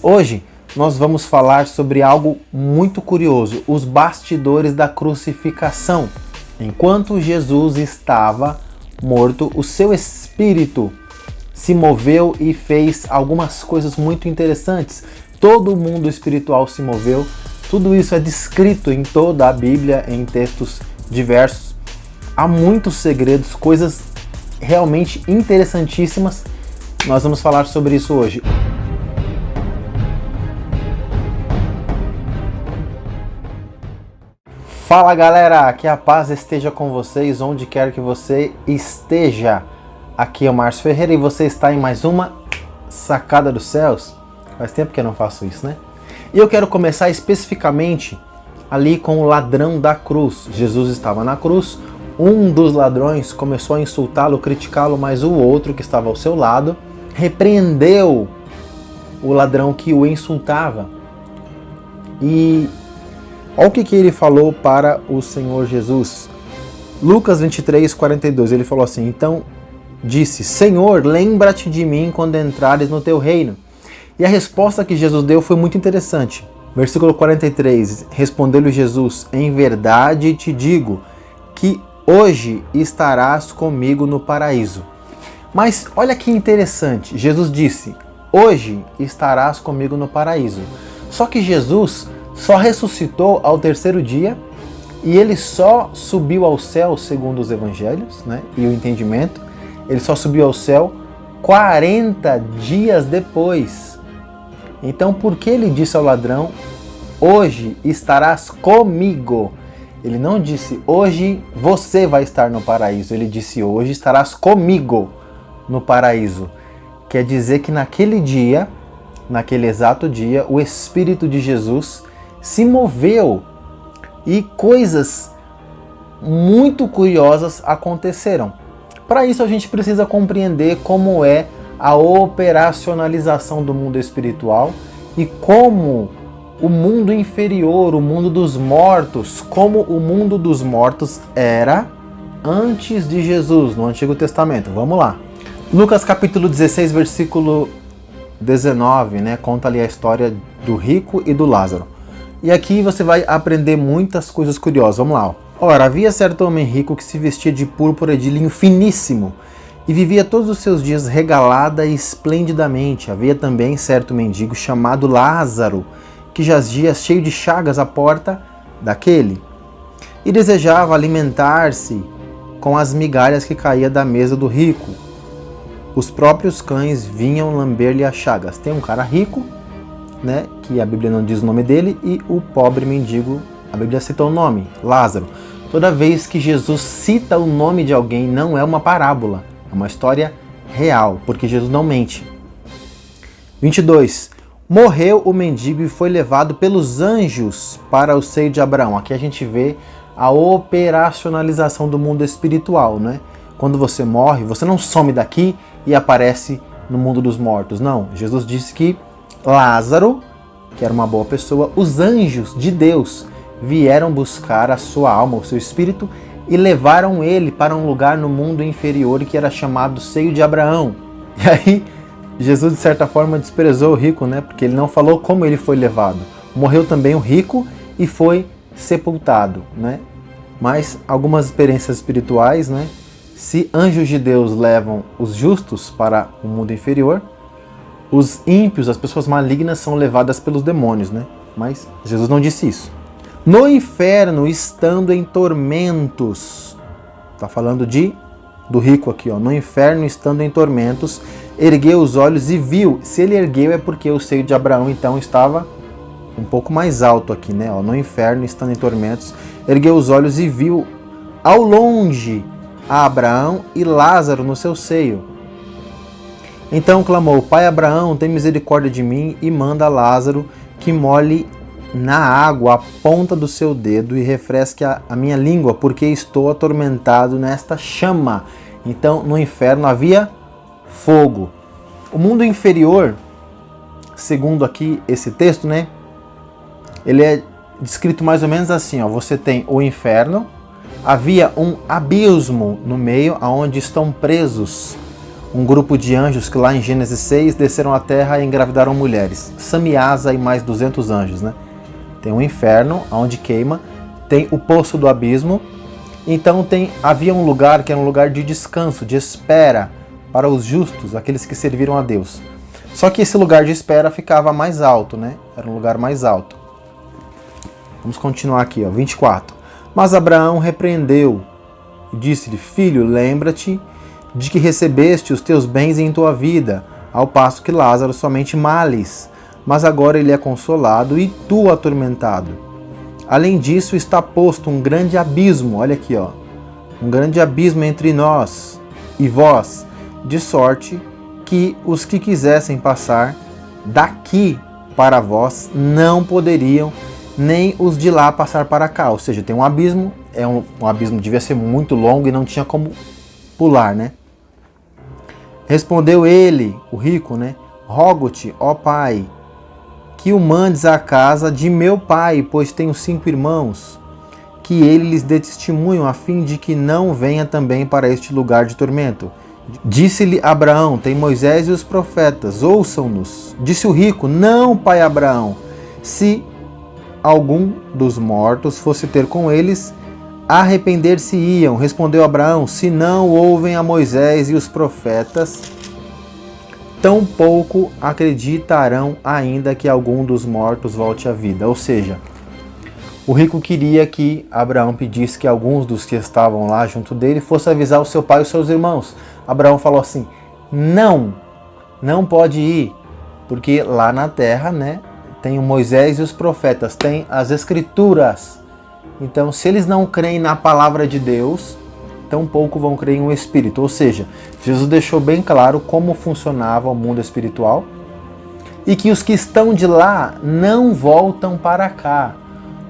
Hoje nós vamos falar sobre algo muito curioso, os bastidores da crucificação. Enquanto Jesus estava morto, o seu espírito se moveu e fez algumas coisas muito interessantes. Todo o mundo espiritual se moveu. Tudo isso é descrito em toda a Bíblia, em textos diversos. Há muitos segredos, coisas realmente interessantíssimas. Nós vamos falar sobre isso hoje. Fala galera, que a paz esteja com vocês, onde quer que você esteja. Aqui é o Márcio Ferreira e você está em mais uma Sacada dos Céus. Faz tempo que eu não faço isso, né? E eu quero começar especificamente ali com o ladrão da cruz. Jesus estava na cruz, um dos ladrões começou a insultá-lo, criticá-lo, mas o outro que estava ao seu lado repreendeu o ladrão que o insultava. E olha o que ele falou para o Senhor Jesus. Lucas 23, 42, ele falou assim: então disse, Senhor, lembra-te de mim quando entrares no teu reino. E a resposta que Jesus deu foi muito interessante. Versículo 43, respondeu-lhe Jesus, em verdade te digo que hoje estarás comigo no paraíso. Mas olha que interessante, Jesus disse, hoje estarás comigo no paraíso. Só que Jesus só ressuscitou ao terceiro dia e ele só subiu ao céu, segundo os evangelhos, né, e o entendimento, ele só subiu ao céu 40 dias depois. Então, por que ele disse ao ladrão, hoje estarás comigo? Ele não disse, hoje você vai estar no paraíso. Ele disse, hoje estarás comigo no paraíso. Quer dizer que naquele dia, naquele exato dia, o Espírito de Jesus se moveu e coisas muito curiosas aconteceram. Para isso a gente precisa compreender como é a operacionalização do mundo espiritual e como o mundo inferior, o mundo dos mortos, como o mundo dos mortos era antes de Jesus, no Antigo Testamento. Vamos lá. Lucas capítulo 16, versículo 19, né, conta ali a história do rico e do Lázaro. E aqui você vai aprender muitas coisas curiosas. Vamos lá. Ora, havia certo homem rico que se vestia de púrpura e de linho finíssimo e vivia todos os seus dias regalada e esplendidamente. Havia também certo mendigo chamado Lázaro, que jazia cheio de chagas à porta daquele e desejava alimentar-se com as migalhas que caía da mesa do rico. Os próprios cães vinham lamber-lhe as chagas. Tem um cara rico, né, que a Bíblia não diz o nome dele, e o pobre mendigo, a Bíblia cita o nome, Lázaro. Toda vez que Jesus cita o nome de alguém, não é uma parábola, é uma história real, porque Jesus não mente. 22. Morreu o mendigo e foi levado pelos anjos para o seio de Abraão. Aqui a gente vê a operacionalização do mundo espiritual, né? Quando você morre, você não some daqui e aparece no mundo dos mortos. Não, Jesus disse que Lázaro, que era uma boa pessoa, os anjos de Deus vieram buscar a sua alma, o seu espírito, e levaram ele para um lugar no mundo inferior que era chamado seio de Abraão. E aí, Jesus de certa forma desprezou o rico, né? Porque ele não falou como ele foi levado. Morreu também o rico e foi sepultado, né? Mas algumas experiências espirituais, né? Se anjos de Deus levam os justos para o mundo inferior, os ímpios, as pessoas malignas, são levadas pelos demônios, né? Mas Jesus não disse isso. No inferno, estando em tormentos, está falando do rico aqui, ó. No inferno, estando em tormentos, ergueu os olhos e viu. Se ele ergueu é porque o seio de Abraão então estava um pouco mais alto aqui, né? Ó, no inferno, estando em tormentos, ergueu os olhos e viu ao longe a Abraão e Lázaro no seu seio. Então clamou, Pai Abraão, tem misericórdia de mim e manda Lázaro que molhe na água a ponta do seu dedo e refresque a minha língua, porque estou atormentado nesta chama. Então no inferno havia fogo. O mundo inferior, segundo aqui esse texto, né, ele é descrito mais ou menos assim, ó. Você tem o inferno, havia um abismo no meio, onde estão presos um grupo de anjos que lá em Gênesis 6 desceram à terra e engravidaram mulheres. Samiasa e mais 200 anjos, né? Tem o inferno, onde queima, tem o poço do abismo. Então havia um lugar que era um lugar de descanso, de espera para os justos, aqueles que serviram a Deus. Só que esse lugar de espera ficava mais alto, né? Era um lugar mais alto. Vamos continuar aqui, ó, 24. Mas Abraão repreendeu e disse-lhe: Filho, lembra-te de que recebeste os teus bens em tua vida, ao passo que Lázaro somente males. Mas agora ele é consolado e tu atormentado. Além disso, está posto um grande abismo, olha aqui, ó, um grande abismo entre nós e vós, de sorte que os que quisessem passar daqui para vós não poderiam, nem os de lá passar para cá. Ou seja, tem um abismo, um abismo devia ser muito longo e não tinha como pular, né? Respondeu ele, o rico, né? Rogo-te, ó pai, que o mandes à casa de meu pai, pois tenho 5 irmãos, que ele lhes dê testemunho, a fim de que não venha também para este lugar de tormento. Disse-lhe Abraão: tem Moisés e os profetas, ouçam-nos. Disse o rico: não, pai Abraão, se algum dos mortos fosse ter com eles, arrepender-se-iam. Respondeu Abraão: se não ouvem a Moisés e os profetas, tampouco acreditarão ainda que algum dos mortos volte à vida. Ou seja, o rico queria que Abraão pedisse que alguns dos que estavam lá junto dele fosse avisar o seu pai e os seus irmãos. Abraão falou assim: não pode ir, porque lá na terra, né, tem o Moisés e os profetas, tem as escrituras. Então, se eles não creem na palavra de Deus, tampouco vão crer em um espírito. Ou seja, Jesus deixou bem claro como funcionava o mundo espiritual e que os que estão de lá não voltam para cá.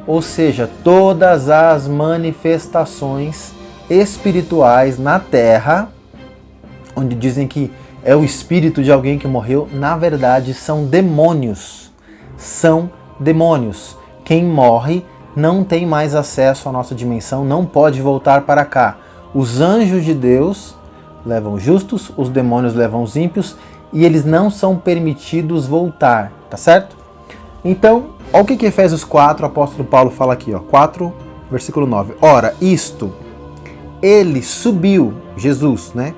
Ou seja, todas as manifestações espirituais na terra, onde dizem que é o espírito de alguém que morreu, na verdade são demônios. São demônios. Quem morre não tem mais acesso à nossa dimensão, não pode voltar para cá. Os anjos de Deus levam os justos, os demônios levam os ímpios e eles não são permitidos voltar, tá certo? Então, olha o que Efésios 4, o apóstolo Paulo fala aqui, ó, 4, versículo 9. Ora, isto, ele subiu, Jesus, né?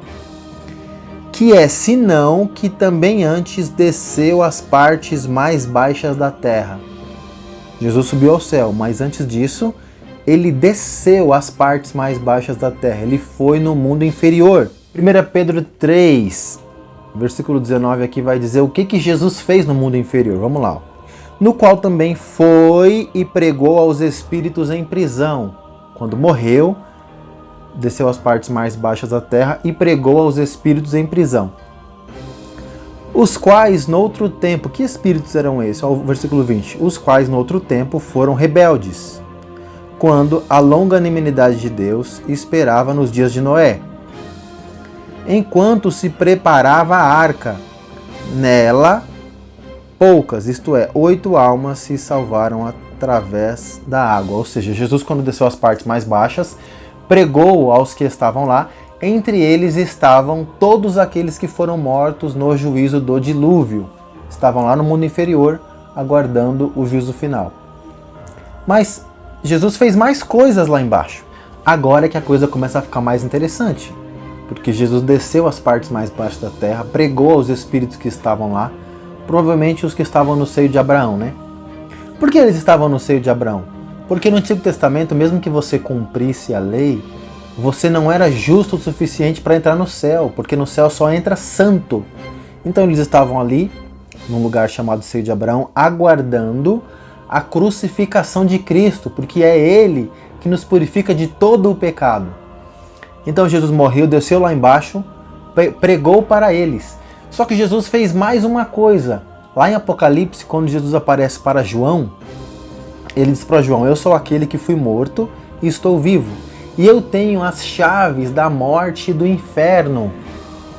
Que é senão que também antes desceu às partes mais baixas da terra. Jesus subiu ao céu, mas antes disso, ele desceu às partes mais baixas da terra. Ele foi no mundo inferior. 1 Pedro 3, versículo 19 aqui vai dizer o que Jesus fez no mundo inferior. Vamos lá. No qual também foi e pregou aos espíritos em prisão. Quando morreu, desceu às partes mais baixas da terra e pregou aos espíritos em prisão. Os quais, noutro tempo, que espíritos eram esses? Olha o versículo 20. Os quais, noutro tempo, foram rebeldes, quando a longanimidade de Deus esperava nos dias de Noé, enquanto se preparava a arca. Nela, poucas, isto é, 8 almas se salvaram através da água. Ou seja, Jesus, quando desceu às partes mais baixas, pregou aos que estavam lá. Entre eles estavam todos aqueles que foram mortos no juízo do dilúvio. Estavam lá no mundo inferior, aguardando o juízo final. Mas Jesus fez mais coisas lá embaixo. Agora é que a coisa começa a ficar mais interessante. Porque Jesus desceu às partes mais baixas da terra, pregou aos espíritos que estavam lá, provavelmente os que estavam no seio de Abraão, né? Por que eles estavam no seio de Abraão? Porque no Antigo Testamento, mesmo que você cumprisse a lei, você não era justo o suficiente para entrar no céu, porque no céu só entra santo. Então eles estavam ali, num lugar chamado seio de Abraão, aguardando a crucificação de Cristo, porque é Ele que nos purifica de todo o pecado. Então Jesus morreu, desceu lá embaixo, pregou para eles. Só que Jesus fez mais uma coisa. Lá em Apocalipse, quando Jesus aparece para João, ele diz para João: eu sou aquele que fui morto e estou vivo. E eu tenho as chaves da morte e do inferno.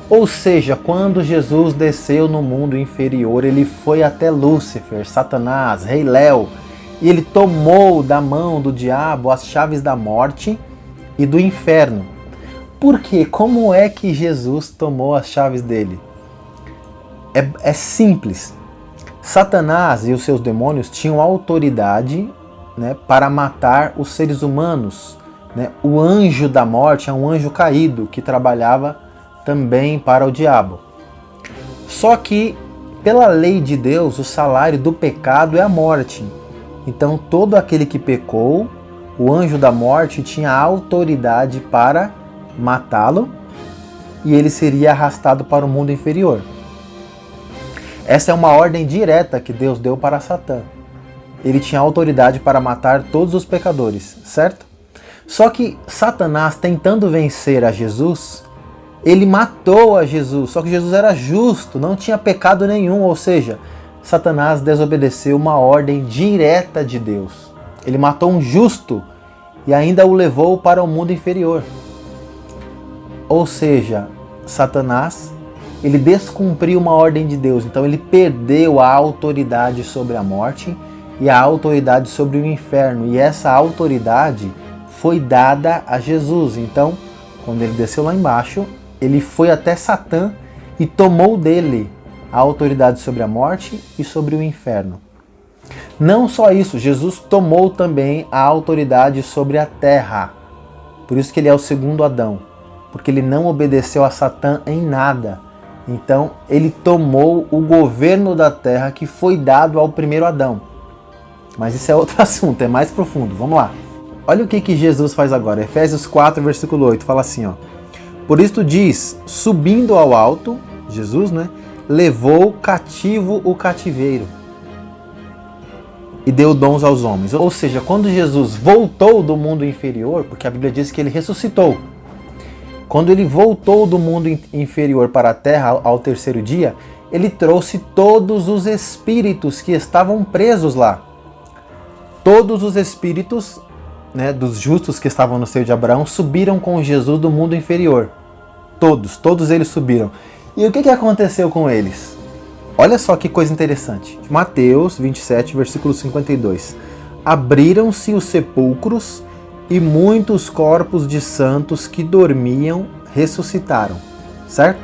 Ou seja, quando Jesus desceu no mundo inferior, ele foi até Lúcifer, Satanás, Rei Léo, e ele tomou da mão do diabo as chaves da morte e do inferno. Por quê? Como é que Jesus tomou as chaves dele? É simples. Satanás e os seus demônios tinham autoridade, né, para matar os seres humanos. Né? O anjo da morte é um anjo caído que trabalhava também para o diabo. Só que, pela lei de Deus, o salário do pecado é a morte. Então, todo aquele que pecou, o anjo da morte tinha autoridade para matá-lo e ele seria arrastado para o mundo inferior. Essa é uma ordem direta que Deus deu para Satã. Ele tinha autoridade para matar todos os pecadores, certo? Só que Satanás, tentando vencer a Jesus, ele matou a Jesus. Só que Jesus era justo, não tinha pecado nenhum, ou seja, Satanás desobedeceu uma ordem direta de Deus. Ele matou um justo e ainda o levou para o mundo inferior. Ou seja, Satanás, ele descumpriu uma ordem de Deus, então ele perdeu a autoridade sobre a morte e a autoridade sobre o inferno. E essa autoridade foi dada a Jesus. Então, quando ele desceu lá embaixo, ele foi até Satã e tomou dele a autoridade sobre a morte e sobre o inferno. Não só isso, Jesus tomou também a autoridade sobre a terra. Por isso que ele é o segundo Adão, porque ele não obedeceu a Satã em nada. Então, ele tomou o governo da terra que foi dado ao primeiro Adão. Mas isso é outro assunto, é mais profundo. Vamos lá. Olha o que Jesus faz agora. Efésios 4, versículo 8, fala assim, ó. Por isto diz, subindo ao alto, Jesus, né, levou cativo o cativeiro e deu dons aos homens. Ou seja, quando Jesus voltou do mundo inferior, porque a Bíblia diz que ele ressuscitou, quando ele voltou do mundo inferior para a terra ao terceiro dia, ele trouxe todos os espíritos que estavam presos lá. Todos os espíritos, né, dos justos que estavam no seio de Abraão subiram com Jesus do mundo inferior. Todos eles subiram. E o que aconteceu com eles? Olha só que coisa interessante. Mateus 27, versículo 52. Abriram-se os sepulcros e muitos corpos de santos que dormiam ressuscitaram, certo?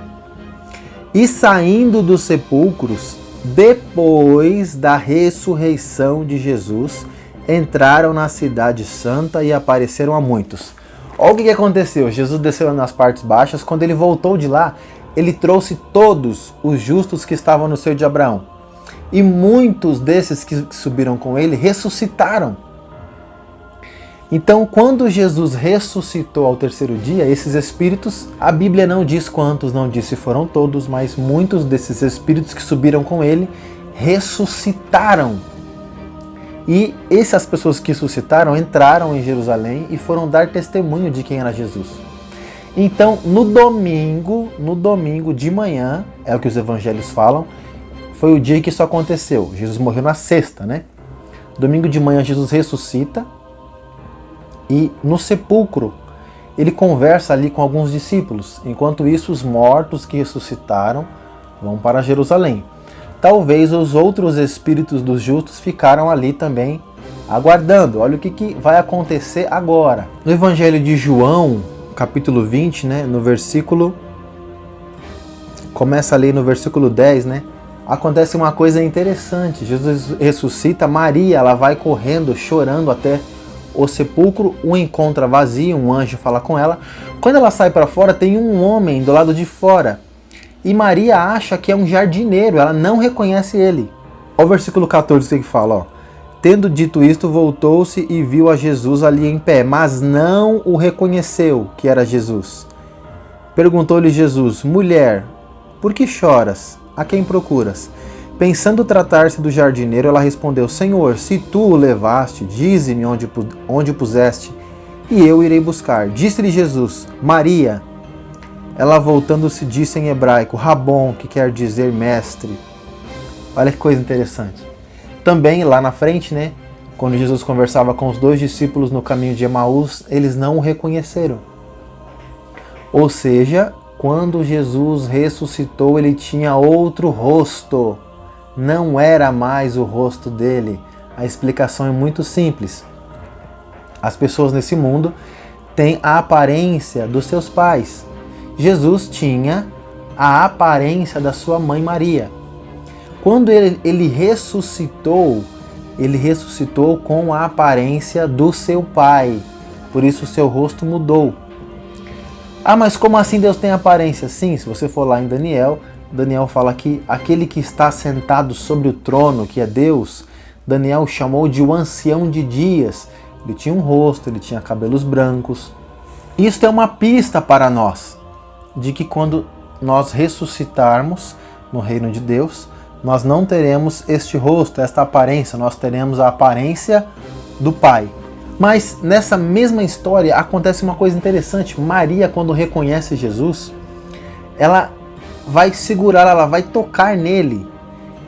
E saindo dos sepulcros, depois da ressurreição de Jesus, entraram na cidade santa e apareceram a muitos. Olha o que aconteceu. Jesus desceu nas partes baixas. Quando ele voltou de lá, ele trouxe todos os justos que estavam no seio de Abraão. E muitos desses que subiram com ele ressuscitaram. Então, quando Jesus ressuscitou ao terceiro dia, esses espíritos, a Bíblia não diz quantos, não diz se foram todos, mas muitos desses espíritos que subiram com ele ressuscitaram. E essas pessoas que ressuscitaram entraram em Jerusalém e foram dar testemunho de quem era Jesus. Então, no domingo de manhã, é o que os evangelhos falam, foi o dia que isso aconteceu. Jesus morreu na sexta, né? Domingo de manhã, Jesus ressuscita e no sepulcro ele conversa ali com alguns discípulos. Enquanto isso, os mortos que ressuscitaram vão para Jerusalém. Talvez os outros espíritos dos justos ficaram ali também aguardando. Olha o que vai acontecer agora. No Evangelho de João, capítulo 20, né, no versículo... Começa ali no versículo 10, né? Acontece uma coisa interessante. Jesus ressuscita, Maria, ela vai correndo, chorando até o sepulcro, o encontra vazio, um anjo fala com ela. Quando ela sai para fora, tem um homem do lado de fora. E Maria acha que é um jardineiro, ela não reconhece ele. Olha o versículo 14 que fala, ó. Tendo dito isto, voltou-se e viu a Jesus ali em pé, mas não o reconheceu que era Jesus. Perguntou-lhe Jesus, mulher, por que choras? A quem procuras? Pensando tratar-se do jardineiro, ela respondeu, Senhor, se tu o levaste, dize-me onde o puseste, e eu irei buscar. Disse-lhe Jesus, Maria. Ela voltando-se disse em hebraico, Rabon, que quer dizer mestre. Olha que coisa interessante. Também lá na frente, né, quando Jesus conversava com os dois discípulos no caminho de Emaús, eles não o reconheceram. Ou seja, quando Jesus ressuscitou, ele tinha outro rosto. Não era mais o rosto dele. A explicação é muito simples. As pessoas nesse mundo tem a aparência dos seus pais. Jesus tinha a aparência da sua mãe Maria. Quando ele ressuscitou com a aparência do seu pai. Por isso o seu rosto mudou. Ah, mas como assim Deus tem aparência? Sim, se você for lá em Daniel fala que aquele que está sentado sobre o trono, que é Deus, Daniel chamou de o ancião de dias. Ele tinha um rosto, ele tinha cabelos brancos. Isto é uma pista para nós, de que quando nós ressuscitarmos no reino de Deus, nós não teremos este rosto, esta aparência, nós teremos a aparência do Pai. Mas nessa mesma história acontece uma coisa interessante. Maria, quando reconhece Jesus, ela vai segurar, ela vai tocar nele.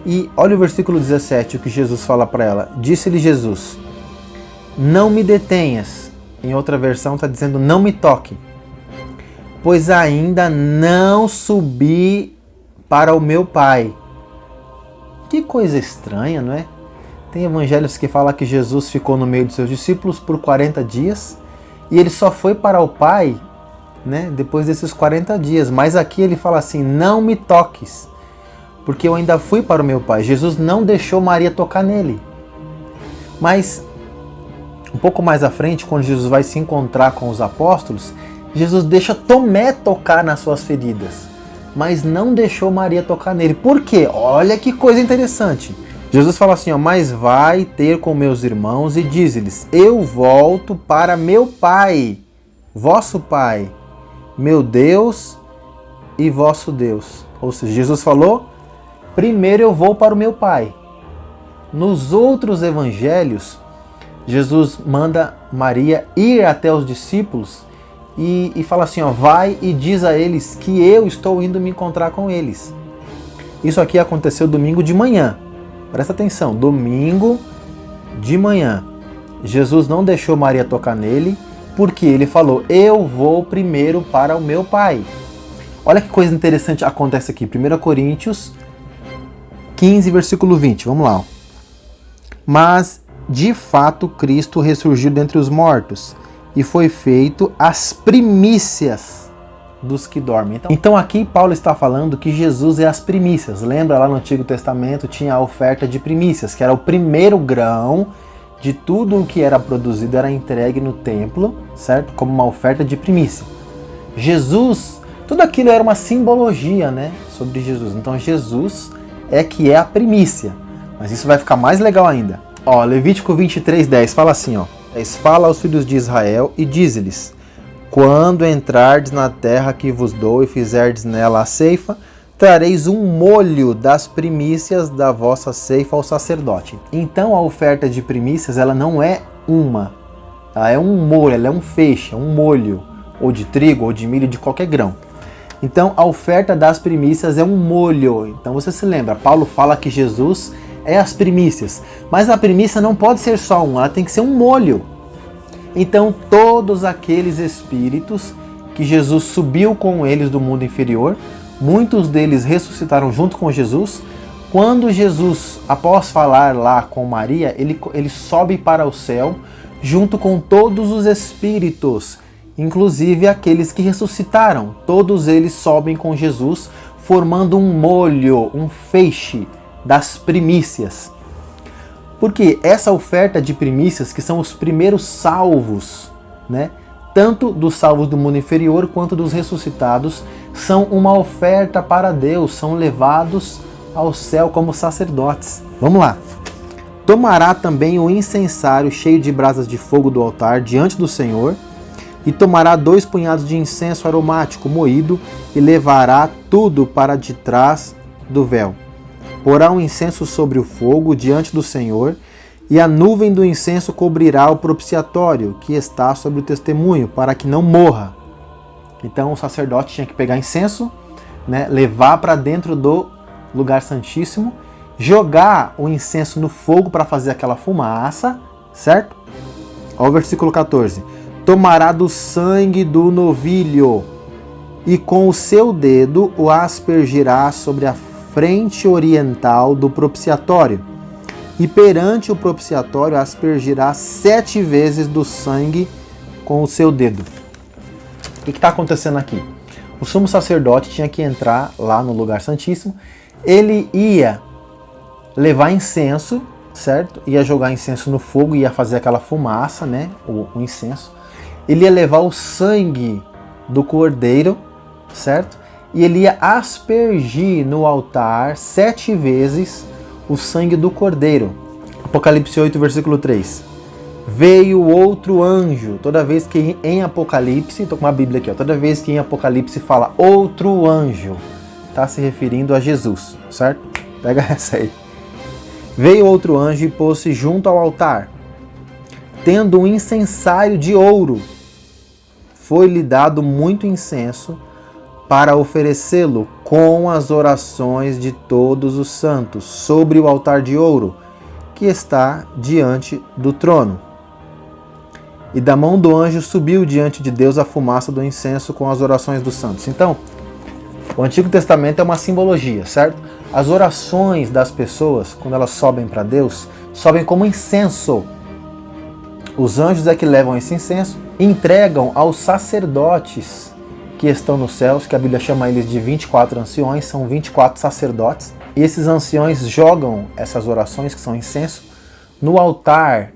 E olha o versículo 17, o que Jesus fala para ela. Disse-lhe Jesus: não me detenhas. Em outra versão está dizendo: não me toque, pois ainda não subi para o meu Pai. Que coisa estranha, não é? Tem evangelhos que falam que Jesus ficou no meio dos seus discípulos por 40 dias e ele só foi para o Pai, né, depois desses 40 dias. Mas aqui ele fala assim: não me toques, porque eu ainda fui para o meu Pai. Jesus não deixou Maria tocar nele. Mas um pouco mais à frente, quando Jesus vai se encontrar com os apóstolos, Jesus deixa Tomé tocar nas suas feridas, mas não deixou Maria tocar nele. Por quê? Olha que coisa interessante. Jesus fala assim, mas vai ter com meus irmãos e diz-lhes: eu volto para meu Pai, vosso Pai, meu Deus e vosso Deus. Ou seja, Jesus falou: primeiro eu vou para o meu Pai. Nos outros evangelhos, Jesus manda Maria ir até os discípulos e fala assim, vai e diz a eles que eu estou indo me encontrar com eles. Isso aqui aconteceu domingo de manhã. Presta atenção, domingo de manhã. Jesus não deixou Maria tocar nele, porque ele falou: eu vou primeiro para o meu Pai. Olha que coisa interessante acontece aqui. 1 Coríntios 15, versículo 20. Vamos lá. Mas, de fato, Cristo ressurgiu dentre os mortos e foi feito as primícias dos que dormem. Então aqui Paulo está falando que Jesus é as primícias. Lembra lá no Antigo Testamento tinha a oferta de primícias, que era o primeiro grão de tudo o que era produzido, era entregue no templo, certo? Como uma oferta de primícia. Jesus, tudo aquilo era uma simbologia, né, sobre Jesus. Então Jesus é que é a primícia. Mas isso vai ficar mais legal ainda. Levítico 23:10 fala assim, fala aos filhos de Israel e diz-lhes: quando entrardes na terra que vos dou e fizerdes nela a ceifa, trareis um molho das primícias da vossa ceifa ao sacerdote. Então a oferta de primícias, ela não é ela é um molho, ela é um feixe, é um molho, ou de trigo, ou de milho, de qualquer grão. Então a oferta das primícias é um molho. Então você se lembra, Paulo fala que Jesus é as primícias, mas a primícia não pode ser só ela tem que ser um molho. Então todos aqueles espíritos que Jesus subiu com eles do mundo inferior, muitos deles ressuscitaram junto com Jesus. Quando Jesus, após falar lá com Maria, ele sobe para o céu junto com todos os espíritos, inclusive aqueles que ressuscitaram. Todos eles sobem com Jesus, formando um molho, um feixe das primícias. Porque essa oferta de primícias, que são os primeiros salvos, né, tanto dos salvos do mundo inferior quanto dos ressuscitados, são uma oferta para Deus, são levados ao céu como sacerdotes. Vamos lá. Tomará também o incensário cheio de brasas de fogo do altar diante do Senhor, e tomará 2 punhados de incenso aromático moído, e levará tudo para de trás do véu. Porá um incenso sobre o fogo diante do Senhor, e a nuvem do incenso cobrirá o propiciatório que está sobre o testemunho, para que não morra. Então o sacerdote tinha que pegar incenso, né, levar para dentro do lugar santíssimo, jogar o incenso no fogo para fazer aquela fumaça, certo? Olha o versículo 14. Tomará do sangue do novilho, e com o seu dedo o aspergirá sobre a frente oriental do propiciatório, e perante o propiciatório aspergirá 7 vezes do sangue com o seu dedo. O que está acontecendo aqui? O sumo sacerdote tinha que entrar lá no lugar santíssimo, ele ia levar incenso, certo? Ia jogar incenso no fogo, ia fazer aquela fumaça, né? O incenso. Ele ia levar o sangue do cordeiro, certo? E ele ia aspergir no altar 7 vezes o sangue do cordeiro. Apocalipse 8, versículo 3. Veio outro anjo. Toda vez que em Apocalipse, estou com uma Bíblia aqui, ó, toda vez que em Apocalipse fala outro anjo, está se referindo a Jesus, certo? Pega essa aí. Veio outro anjo e pôs-se junto ao altar, tendo um incensário de ouro. Foi-lhe dado muito incenso para oferecê-lo com as orações de todos os santos sobre o altar de ouro que está diante do trono. E da mão do anjo subiu diante de Deus a fumaça do incenso com as orações dos santos. Então, o Antigo Testamento é uma simbologia, certo? As orações das pessoas, quando elas sobem para Deus, sobem como incenso. Os anjos é que levam esse incenso e entregam aos sacerdotes que estão nos céus, que a Bíblia chama eles de 24 anciões, são 24 sacerdotes. E esses anciões jogam essas orações, que são incenso, no altar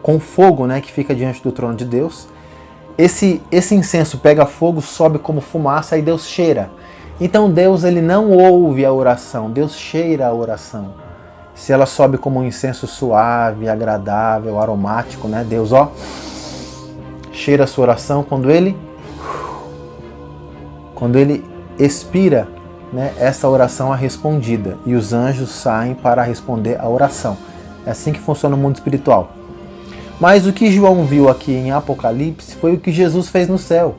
com fogo, né, que fica diante do trono de Deus. Esse incenso pega fogo, sobe como fumaça e Deus cheira. Então Deus ele não ouve a oração, Deus cheira a oração. Se ela sobe como um incenso suave, agradável, aromático, né? Deus cheira a sua oração quando ele expira, né? Essa oração é respondida e os anjos saem para responder a oração. É assim que funciona o mundo espiritual. Mas o que João viu aqui em Apocalipse foi o que Jesus fez no céu.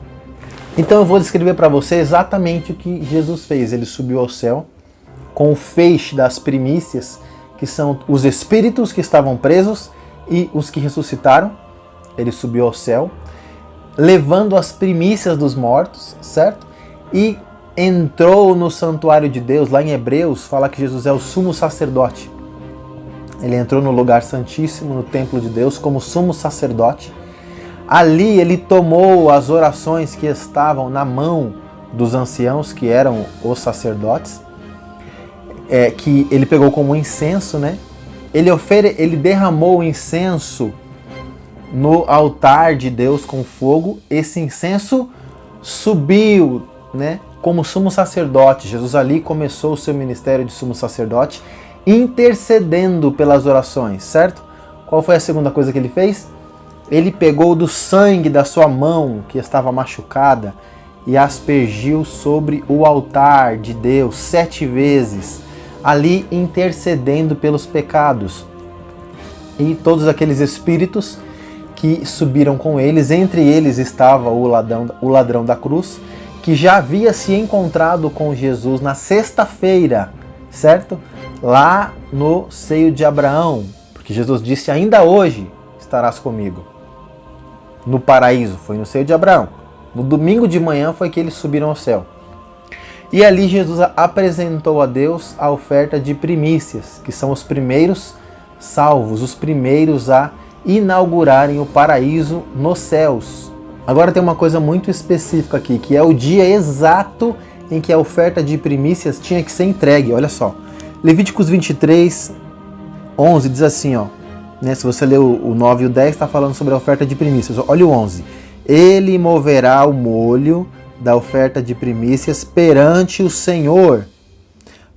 Então eu vou descrever para você exatamente o que Jesus fez. Ele subiu ao céu com o feixe das primícias, que são os espíritos que estavam presos e os que ressuscitaram. Ele subiu ao céu, levando as primícias dos mortos, certo? E entrou no santuário de Deus. Lá em Hebreus fala que Jesus é o sumo sacerdote. Ele entrou no lugar santíssimo, no templo de Deus, como sumo sacerdote. Ali ele tomou as orações que estavam na mão dos anciãos, que eram os sacerdotes, que ele pegou como incenso, né? Ele derramou o incenso no altar de Deus com fogo. Esse incenso subiu, né, como sumo sacerdote. Jesus ali começou o seu ministério de sumo sacerdote, intercedendo pelas orações, certo? Qual foi a segunda coisa que ele fez? Ele pegou do sangue da sua mão, que estava machucada, e aspergiu sobre o altar de Deus 7 vezes, ali intercedendo pelos pecados. E todos aqueles espíritos que subiram com eles, entre eles estava o ladrão da cruz, que já havia se encontrado com Jesus na sexta-feira, certo? Lá no seio de Abraão, porque Jesus disse, ainda hoje estarás comigo no paraíso. Foi no seio de Abraão. No domingo de manhã foi que eles subiram ao céu. E ali Jesus apresentou a Deus a oferta de primícias, que são os primeiros salvos, os primeiros a inaugurarem o paraíso nos céus. Agora tem uma coisa muito específica aqui, que é o dia exato em que a oferta de primícias tinha que ser entregue. Olha só, Levíticos 23, 11 diz assim, ó, né, se você ler o 9 e o 10, está falando sobre a oferta de primícias. Olha o 11. Ele moverá o molho da oferta de primícias perante o Senhor,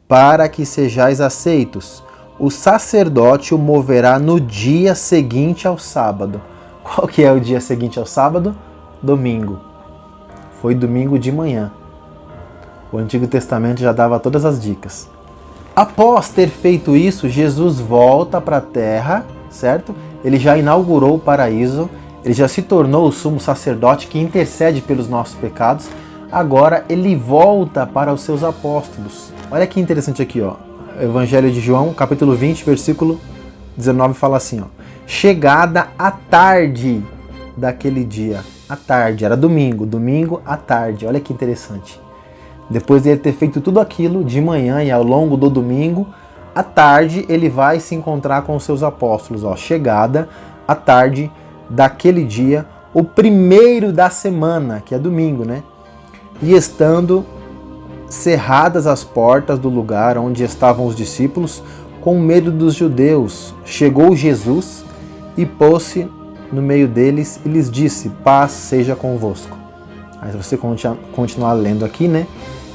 para que sejais aceitos. O sacerdote o moverá no dia seguinte ao sábado. Qual que é o dia seguinte ao sábado? Domingo. Foi domingo de manhã. O Antigo Testamento já dava todas as dicas. Após ter feito isso, Jesus volta para a terra, certo? Ele já inaugurou o paraíso, ele já se tornou o sumo sacerdote que intercede pelos nossos pecados. Agora ele volta para os seus apóstolos. Olha que interessante aqui, ó. Evangelho de João, capítulo 20, versículo 19, fala assim, ó. Chegada a tarde daquele dia. À tarde, era domingo à tarde. Olha que interessante. Depois de ele ter feito tudo aquilo de manhã e ao longo do domingo, à tarde ele vai se encontrar com os seus apóstolos. Ó, chegada à tarde daquele dia, o primeiro da semana, que é domingo, né? E estando cerradas as portas do lugar onde estavam os discípulos, com medo dos judeus, chegou Jesus e pôs-se no meio deles e lhes disse: paz seja convosco. Aí se você continuar lendo aqui, né,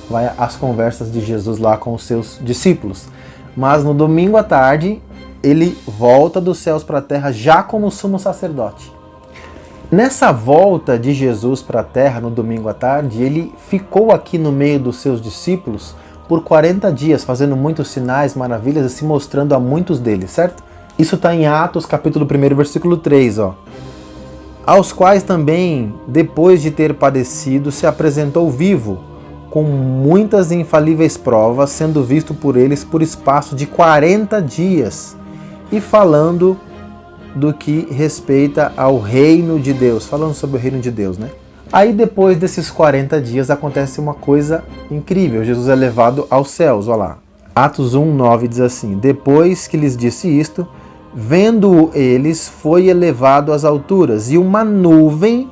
vai as conversas de Jesus lá com os seus discípulos. Mas no domingo à tarde, ele volta dos céus para a terra já como sumo sacerdote. Nessa volta de Jesus para a terra no domingo à tarde, ele ficou aqui no meio dos seus discípulos por 40 dias, fazendo muitos sinais, maravilhas e se mostrando a muitos deles, certo? Isso está em Atos, capítulo 1, versículo 3, ó. Aos quais também, depois de ter padecido, se apresentou vivo, com muitas infalíveis provas, sendo visto por eles por espaço de 40 dias, e falando do que respeita ao reino de Deus, falando sobre o reino de Deus, né? Aí depois desses 40 dias acontece uma coisa incrível, Jesus é levado aos céus, olha lá. Atos 1:9 diz assim: depois que lhes disse isto, vendo-o eles, foi elevado às alturas, e uma nuvem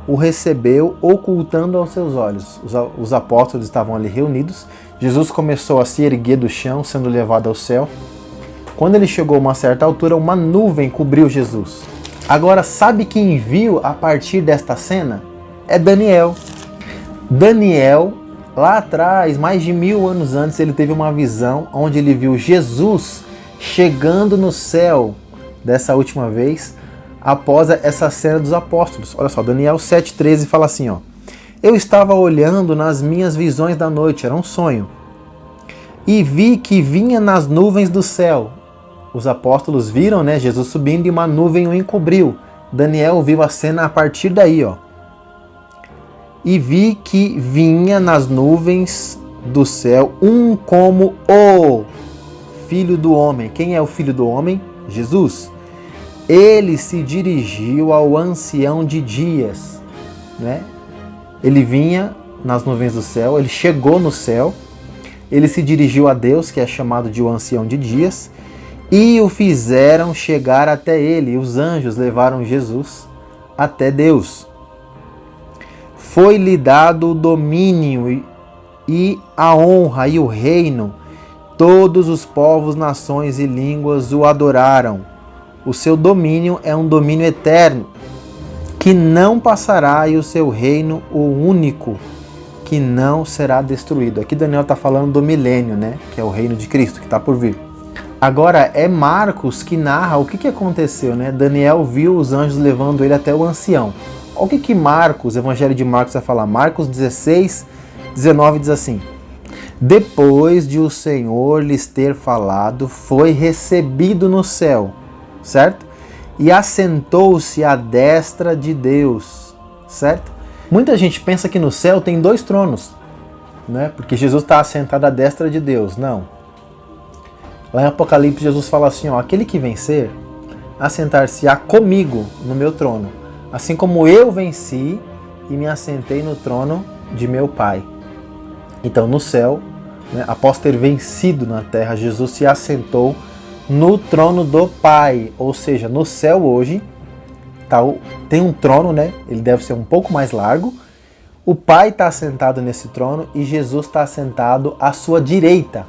o recebeu, ocultando aos seus olhos. Os apóstolos estavam ali reunidos, Jesus começou a se erguer do chão, sendo levado ao céu. Quando ele chegou a uma certa altura, uma nuvem cobriu Jesus. Agora, sabe quem viu a partir desta cena? É Daniel. Daniel, lá atrás, mais de 1000 anos antes, ele teve uma visão onde ele viu Jesus chegando no céu dessa última vez, após essa cena dos apóstolos. Olha só, Daniel 7,13 fala assim, ó: eu estava olhando nas minhas visões da noite, era um sonho, e vi que vinha nas nuvens do céu. Os apóstolos viram, né, Jesus subindo e uma nuvem o encobriu. Daniel viu a cena a partir daí, ó. E vi que vinha nas nuvens do céu um como o Filho do Homem. Quem é o Filho do Homem? Jesus. Ele se dirigiu ao ancião de dias, né? Ele vinha nas nuvens do céu, ele chegou no céu, ele se dirigiu a Deus, que é chamado de o ancião de dias, e o fizeram chegar até ele. E os anjos levaram Jesus até Deus. Foi-lhe dado o domínio e a honra e o reino. Todos os povos, nações e línguas o adoraram. O seu domínio é um domínio eterno, que não passará, e o seu reino, o único, que não será destruído. Aqui Daniel está falando do milênio, né? Que é o reino de Cristo, que está por vir. Agora é Marcos que narra o que aconteceu, né? Daniel viu os anjos levando ele até o ancião. Olha o que Marcos, o Evangelho de Marcos vai falar. Marcos 16:19 diz assim: depois de o Senhor lhes ter falado, foi recebido no céu, certo? E assentou-se à destra de Deus, certo? Muita gente pensa que no céu tem 2 tronos, né? Porque Jesus está assentado à destra de Deus. Não. Lá em Apocalipse, Jesus fala assim, ó: aquele que vencer, assentar-se-á comigo no meu trono, assim como eu venci e me assentei no trono de meu Pai. Então, no céu, né, após ter vencido na terra, Jesus se assentou no trono do Pai. Ou seja, no céu hoje tem um trono, né? Ele deve ser um pouco mais largo. O Pai está assentado nesse trono e Jesus está assentado à sua direita,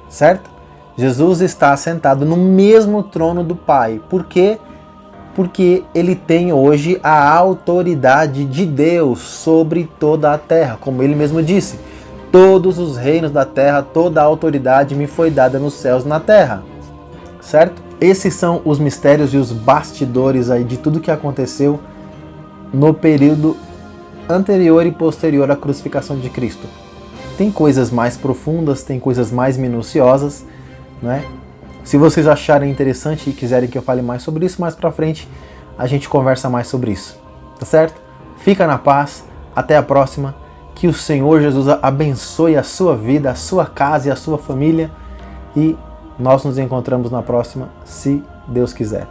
certo? Jesus está assentado no mesmo trono do Pai. Por quê? Porque ele tem hoje a autoridade de Deus sobre toda a terra. Como ele mesmo disse: todos os reinos da terra, toda a autoridade me foi dada nos céus e na terra. Certo? Esses são os mistérios e os bastidores aí de tudo que aconteceu no período anterior e posterior à crucificação de Cristo. Tem coisas mais profundas, tem coisas mais minuciosas, né? Se vocês acharem interessante e quiserem que eu fale mais sobre isso, mais pra frente a gente conversa mais sobre isso, tá certo? Fica na paz, até a próxima, que o Senhor Jesus abençoe a sua vida, a sua casa e a sua família, e nós nos encontramos na próxima, se Deus quiser.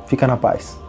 Fica na paz.